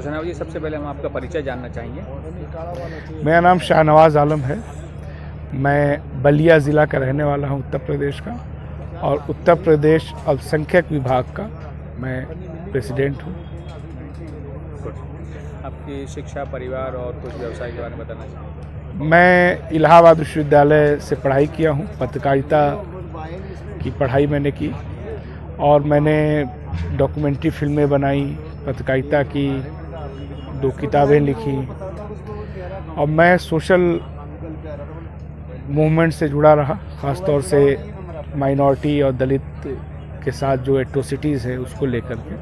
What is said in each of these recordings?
तो जनाब जी, सबसे पहले हम आपका परिचय जानना चाहेंगे। मेरा नाम शाहनवाज़ आलम है। मैं बलिया ज़िला का रहने वाला हूं, उत्तर प्रदेश का, और उत्तर प्रदेश अल्पसंख्यक विभाग का मैं प्रेसिडेंट हूं। आपकी शिक्षा, परिवार और कुछ व्यवसाय के बारे में बताना चाहेंगे। मैं इलाहाबाद विश्वविद्यालय से पढ़ाई किया हूं, पत्रकारिता की पढ़ाई मैंने की, और मैंने डॉक्यूमेंट्री फिल्में बनाई, पत्रकारिता की 2 किताबें लिखी, और मैं सोशल मूवमेंट से जुड़ा रहा, ख़ासतौर से माइनॉरिटी और दलित के साथ जो एट्रोसिटीज़ है उसको लेकर के।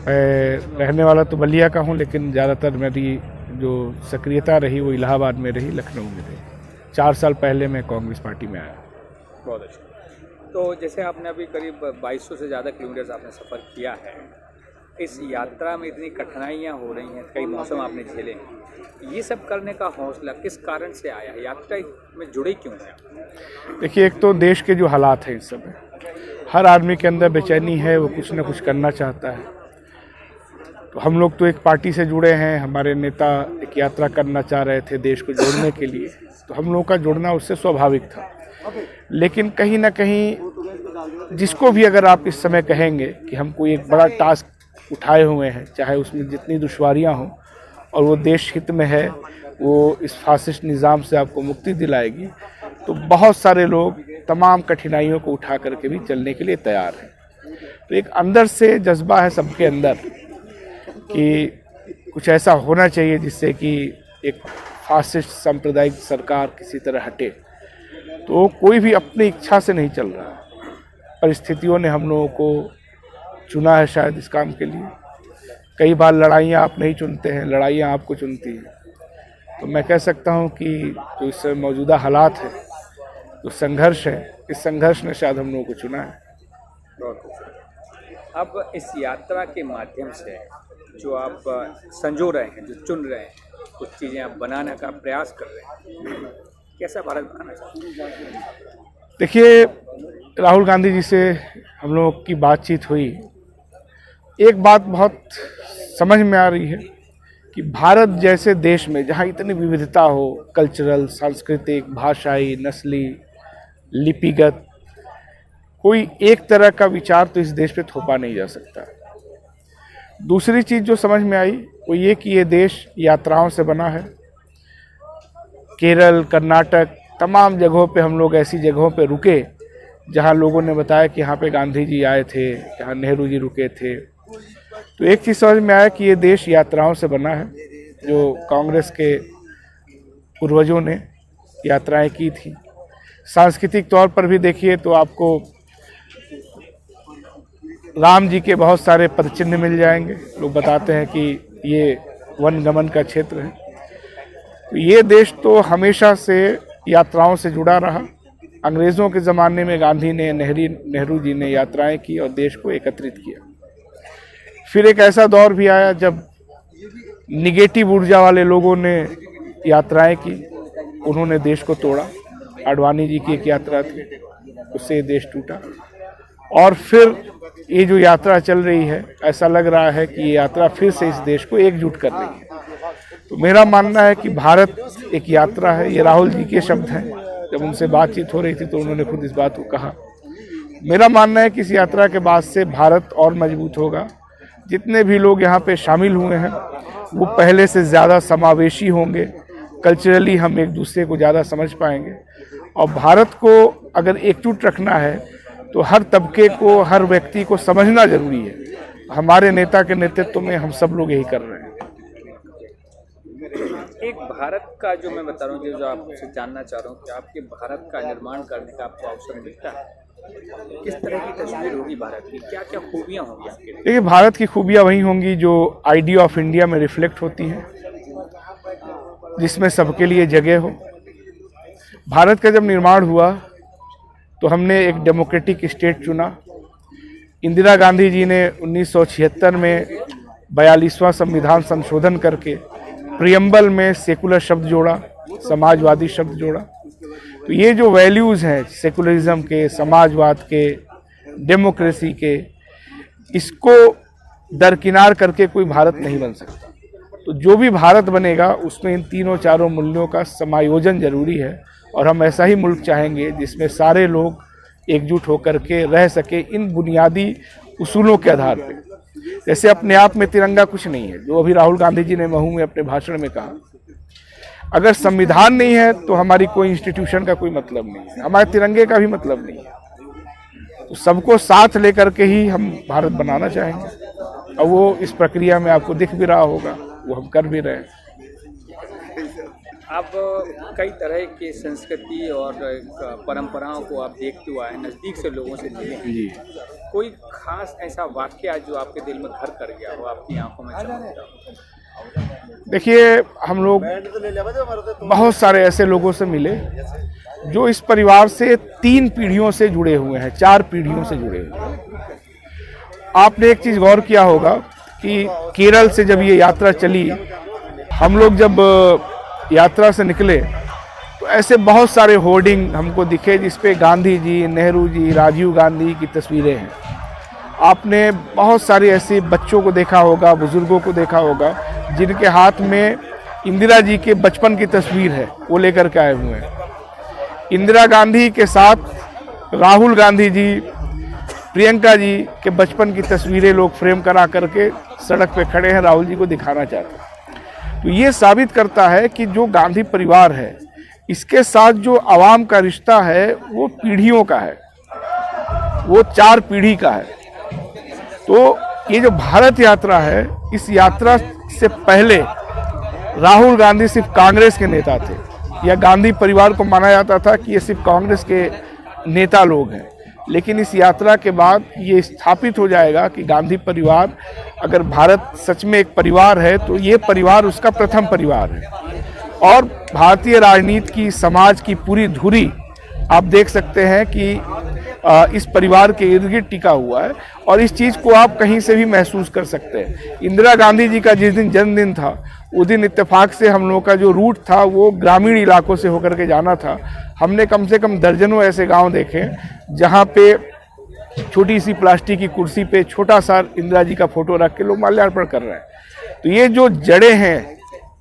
मैं रहने वाला तो बलिया का हूँ, लेकिन ज़्यादातर मेरी जो सक्रियता रही वो इलाहाबाद में रही, लखनऊ में रही। 4 साल पहले मैं कांग्रेस पार्टी में आया। बहुत अच्छा। तो जैसे आपने अभी करीब 2200 से ज़्यादा किलोमीटर आपने सफ़र किया है, इस यात्रा में इतनी कठिनाइयाँ हो रही हैं, कई मौसम आपने झेले हैं, ये सब करने का हौसला किस कारण से आया? यात्रा में जुड़े क्यों हैं? देखिए, एक तो देश के जो हालात हैं इस समय, हर आदमी के अंदर बेचैनी है, वो कुछ ना कुछ करना चाहता है। तो हम लोग तो एक पार्टी से जुड़े हैं, हमारे नेता एक यात्रा करना चाह रहे थे देश को जोड़ने के लिए, तो हम लोगों का जुड़ना उससे स्वाभाविक था। लेकिन कहीं ना कहीं जिसको भी अगर आप इस समय कहेंगे कि हम कोई एक बड़ा टास्क उठाए हुए हैं, चाहे उसमें जितनी दुश्वारियां हों, और वो देश हित में है, वो इस फासिस्ट निज़ाम से आपको मुक्ति दिलाएगी, तो बहुत सारे लोग तमाम कठिनाइयों को उठा करके भी चलने के लिए तैयार हैं। तो एक अंदर से जज्बा है सबके अंदर कि कुछ ऐसा होना चाहिए जिससे कि एक फासिस्ट सांप्रदायिक सरकार किसी तरह हटे। तो कोई भी अपनी इच्छा से नहीं चल रहा है, परिस्थितियों ने हम लोगों को चुना है शायद इस काम के लिए। कई बार लड़ाइयाँ आप नहीं चुनते हैं, लड़ाइयाँ आपको चुनती हैं। तो मैं कह सकता हूँ कि जो इस मौजूदा हालात है, जो संघर्ष है, इस संघर्ष ने शायद हम लोगों को चुना है। अब इस यात्रा के माध्यम से जो आप संजो रहे हैं, जो चुन रहे हैं, कुछ चीज़ें आप बनाने का प्रयास कर रहे हैं, कैसा भारत बनाना चाहते हैं? देखिए, राहुल गांधी जी से हम लोगों की बातचीत हुई, एक बात बहुत समझ में आ रही है कि भारत जैसे देश में जहाँ इतनी विविधता हो, कल्चरल, सांस्कृतिक, भाषाई, नस्ली, लिपिगत, कोई एक तरह का विचार तो इस देश पे थोपा नहीं जा सकता। दूसरी चीज़ जो समझ में आई वो ये कि ये देश यात्राओं से बना है। केरल, कर्नाटक, तमाम जगहों पे हम लोग ऐसी जगहों पे रुके जहाँ लोगों ने बताया कि यहाँ पे गांधी जी आए थे, यहाँ नेहरू जी रुके थे। तो एक चीज़ समझ में आया कि ये देश यात्राओं से बना है। जो कांग्रेस के पूर्वजों ने यात्राएं की थी, सांस्कृतिक तौर पर भी देखिए तो आपको राम जी के बहुत सारे पदचिन्ह मिल जाएंगे। लोग बताते हैं कि ये वनगमन का क्षेत्र है। तो ये देश तो हमेशा से यात्राओं से जुड़ा रहा। अंग्रेज़ों के ज़माने में गांधी ने, नेहरू जी ने यात्राएं की और देश को एकत्रित किया। फिर एक ऐसा दौर भी आया जब निगेटिव ऊर्जा वाले लोगों ने यात्राएं की, उन्होंने देश को तोड़ा। आडवाणी जी की एक यात्रा थी, उससे देश टूटा। और फिर ये जो यात्रा चल रही है, ऐसा लग रहा है कि ये यात्रा फिर से इस देश को एकजुट कर रही है। तो मेरा मानना है कि भारत एक यात्रा है। ये राहुल जी के शब्द हैं, जब उनसे बातचीत हो रही थी तो उन्होंने खुद इस बात को कहा। मेरा मानना है कि इस यात्रा के बाद से भारत और मजबूत होगा। जितने भी लोग यहाँ पे शामिल हुए हैं वो पहले से ज़्यादा समावेशी होंगे। कल्चरली हम एक दूसरे को ज़्यादा समझ पाएंगे, और भारत को अगर एकजुट रखना है तो हर तबके को, हर व्यक्ति को समझना जरूरी है। हमारे नेता के नेतृत्व में हम सब लोग यही कर रहे हैं। एक भारत का जो मैं बता रहा हूँ, जो आपसे जानना चाह रहा हूँ कि आपके भारत का निर्माण करने का आपको अवसर मिलता है, किस तरह की तस्वीर होगी भारत की, क्या क्या खूबियाँ होंगी आपके? देखिए, भारत की खूबियाँ वही होंगी जो आइडिया ऑफ इंडिया में रिफ्लेक्ट होती हैं, जिसमें सबके लिए जगह हो। भारत का जब निर्माण हुआ तो हमने एक डेमोक्रेटिक स्टेट चुना। इंदिरा गांधी जी ने 1976 में 42वां संविधान संशोधन करके प्रियम्बल में सेकुलर शब्द जोड़ा, समाजवादी शब्द जोड़ा। तो ये जो वैल्यूज़ हैं सेकुलरिज्म के, समाजवाद के, डेमोक्रेसी के, इसको दरकिनार करके कोई भारत नहीं बन सकता। तो जो भी भारत बनेगा उसमें इन तीनों चारों मूल्यों का समायोजन जरूरी है, और हम ऐसा ही मुल्क चाहेंगे जिसमें सारे लोग एकजुट होकर के रह सके इन बुनियादी उसूलों के आधार पर। जैसे अपने आप में तिरंगा कुछ नहीं है, जो अभी राहुल गांधी जी ने महू में अपने भाषण में कहा। अगर संविधान नहीं है तो हमारी कोई इंस्टीट्यूशन का कोई मतलब नहीं है, हमारे तिरंगे का भी मतलब नहीं है। तो सबको साथ लेकर के ही हम भारत बनाना चाहेंगे, और वो इस प्रक्रिया में आपको दिख भी रहा होगा, वो हम कर भी रहे हैं। आप कई तरह की संस्कृति और परंपराओं को आप देखते हुए आए, नज़दीक से लोगों से मिले हैं। जी, कोई खास ऐसा वाक्य जो आपके दिल में घर कर गया हो, आपकी आंखों में चमकता हो? देखिए, हम लोग बहुत सारे ऐसे लोगों से मिले जो इस परिवार से 3 पीढ़ियों से जुड़े हुए हैं, 4 पीढ़ियों से जुड़े हुए हैं। आपने एक चीज़ गौर किया होगा कि केरल से जब ये यात्रा चली, हम लोग जब यात्रा से निकले तो ऐसे बहुत सारे होर्डिंग हमको दिखे जिसपे गांधी जी, नेहरू जी, राजीव गांधी की तस्वीरें हैं। आपने बहुत सारे ऐसे बच्चों को देखा होगा, बुजुर्गों को देखा होगा जिनके हाथ में इंदिरा जी के बचपन की तस्वीर है, वो लेकर के आए हुए हैं। इंदिरा गांधी के साथ राहुल गांधी जी, प्रियंका जी के बचपन की तस्वीरें लोग फ्रेम करा करके सड़क पे खड़े हैं, राहुल जी को दिखाना चाहते हैं। तो ये साबित करता है कि जो गांधी परिवार है, इसके साथ जो आवाम का रिश्ता है वो पीढ़ियों का है, वो 4 पीढ़ी का है। तो ये जो भारत यात्रा है, इस यात्रा से पहले राहुल गांधी सिर्फ कांग्रेस के नेता थे, या गांधी परिवार को माना जाता था कि ये सिर्फ कांग्रेस के नेता लोग हैं। लेकिन इस यात्रा के बाद ये स्थापित हो जाएगा कि गांधी परिवार, अगर भारत सच में एक परिवार है तो ये परिवार उसका प्रथम परिवार है। और भारतीय राजनीति की, समाज की पूरी धुरी आप देख सकते हैं कि इस परिवार के इर्द गिर्द टिका हुआ है, और इस चीज़ को आप कहीं से भी महसूस कर सकते हैं। इंदिरा गांधी जी का जिस दिन जन्मदिन था, उस दिन इत्तेफाक से हम लोगों का जो रूट था वो ग्रामीण इलाकों से होकर के जाना था। हमने कम से कम दर्जनों ऐसे गांव देखे जहां पे छोटी सी प्लास्टिक की कुर्सी पे छोटा सा इंदिरा जी का फोटो रख के लोग माल्यार्पण कर रहे हैं। तो ये जो जड़ें हैं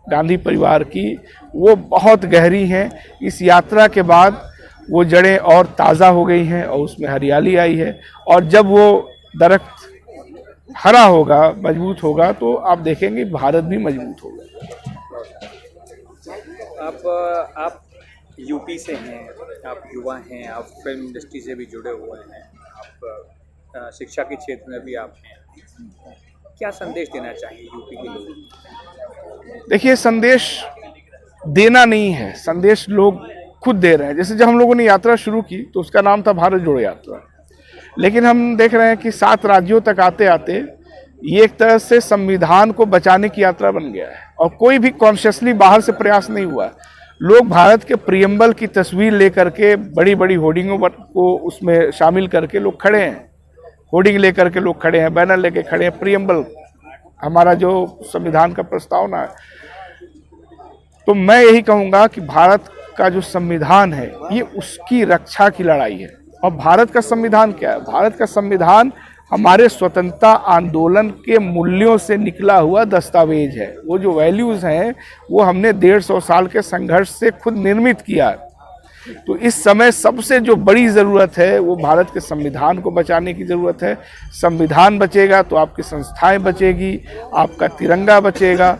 गांधी परिवार की, वो बहुत गहरी हैं। इस यात्रा के बाद वो जड़ें और ताज़ा हो गई हैं और उसमें हरियाली आई है, और जब वो दरख्त हरा होगा, मजबूत होगा, तो आप देखेंगे भारत भी मजबूत होगा। आप यूपी से हैं, आप युवा हैं, आप फिल्म इंडस्ट्री से भी जुड़े हुए हैं, आप शिक्षा के क्षेत्र में भी आप हैं, क्या संदेश देना चाहिए यूपी के लोग? देखिए, संदेश देना नहीं है, संदेश लोग खुद दे रहे हैं। जैसे जब हम लोगों ने यात्रा शुरू की तो उसका नाम था भारत जोड़ो यात्रा, लेकिन हम देख रहे हैं कि 7 राज्यों तक आते आते ये एक तरह से संविधान को बचाने की यात्रा बन गया है, और कोई भी कॉन्शियसली बाहर से प्रयास नहीं हुआ। लोग भारत के प्रियम्बल की तस्वीर लेकर के बड़ी बड़ी होर्डिंगों को उसमें शामिल करके लोग खड़े हैं, होर्डिंग लेकर के लोग खड़े हैं, बैनर लेके खड़े हैं, प्रियम्बल हमारा जो संविधान का प्रस्तावना है। तो मैं यही कहूँगा कि भारत का जो संविधान है ये उसकी रक्षा की लड़ाई है। और भारत का संविधान क्या है? भारत का संविधान हमारे स्वतंत्रता आंदोलन के मूल्यों से निकला हुआ दस्तावेज है। वो जो वैल्यूज़ हैं वो हमने 150 साल के संघर्ष से खुद निर्मित किया। तो इस समय सबसे जो बड़ी ज़रूरत है वो भारत के संविधान को बचाने की ज़रूरत है। संविधान बचेगा तो आपकी संस्थाएं बचेगी, आपका तिरंगा बचेगा।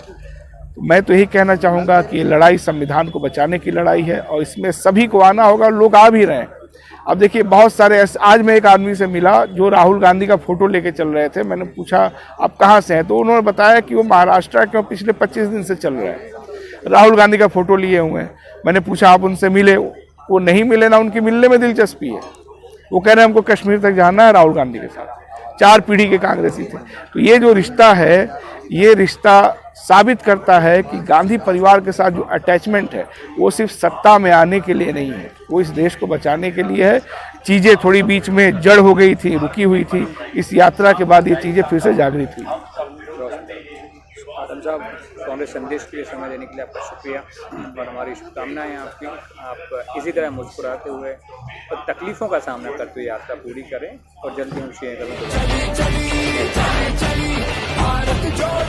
तो मैं तो यही कहना चाहूँगा कि ये लड़ाई संविधान को बचाने की लड़ाई है, और इसमें सभी को आना होगा। लोग आ भी रहे हैं। अब देखिए, बहुत सारे ऐसे, आज मैं एक आदमी से मिला जो राहुल गांधी का फोटो लेके चल रहे थे। मैंने पूछा आप कहाँ से हैं, तो उन्होंने बताया कि वो महाराष्ट्र के पिछले 25 दिन से चल रहे हैं, राहुल गांधी का फोटो लिए हुए हैं। मैंने पूछा आप उनसे मिले? वो नहीं मिले, ना उनकी मिलने में दिलचस्पी है। वो कह रहे हैं हमको कश्मीर तक जाना है राहुल गांधी के साथ। 4 पीढ़ी के कांग्रेसी थे। तो ये जो रिश्ता है, ये रिश्ता साबित करता है कि गांधी परिवार के साथ जो अटैचमेंट है वो सिर्फ सत्ता में आने के लिए नहीं है, वो इस देश को बचाने के लिए है। चीज़ें थोड़ी बीच में जड़ हो गई थी, रुकी हुई थी, इस यात्रा के बाद ये चीज़ें फिर से जागृत हुई। आदम साहब, कांग्रेस संदेश के लिए समय देने के लिए आपका शुक्रिया, और हमारी शुभकामनाएं हैं आपकी। आप इसी तरह मुस्कुराते हुए और तकलीफ़ों का सामना करते हुए यात्रा पूरी करें, और जल्दी हम शेयर करें। भारत जोड़ो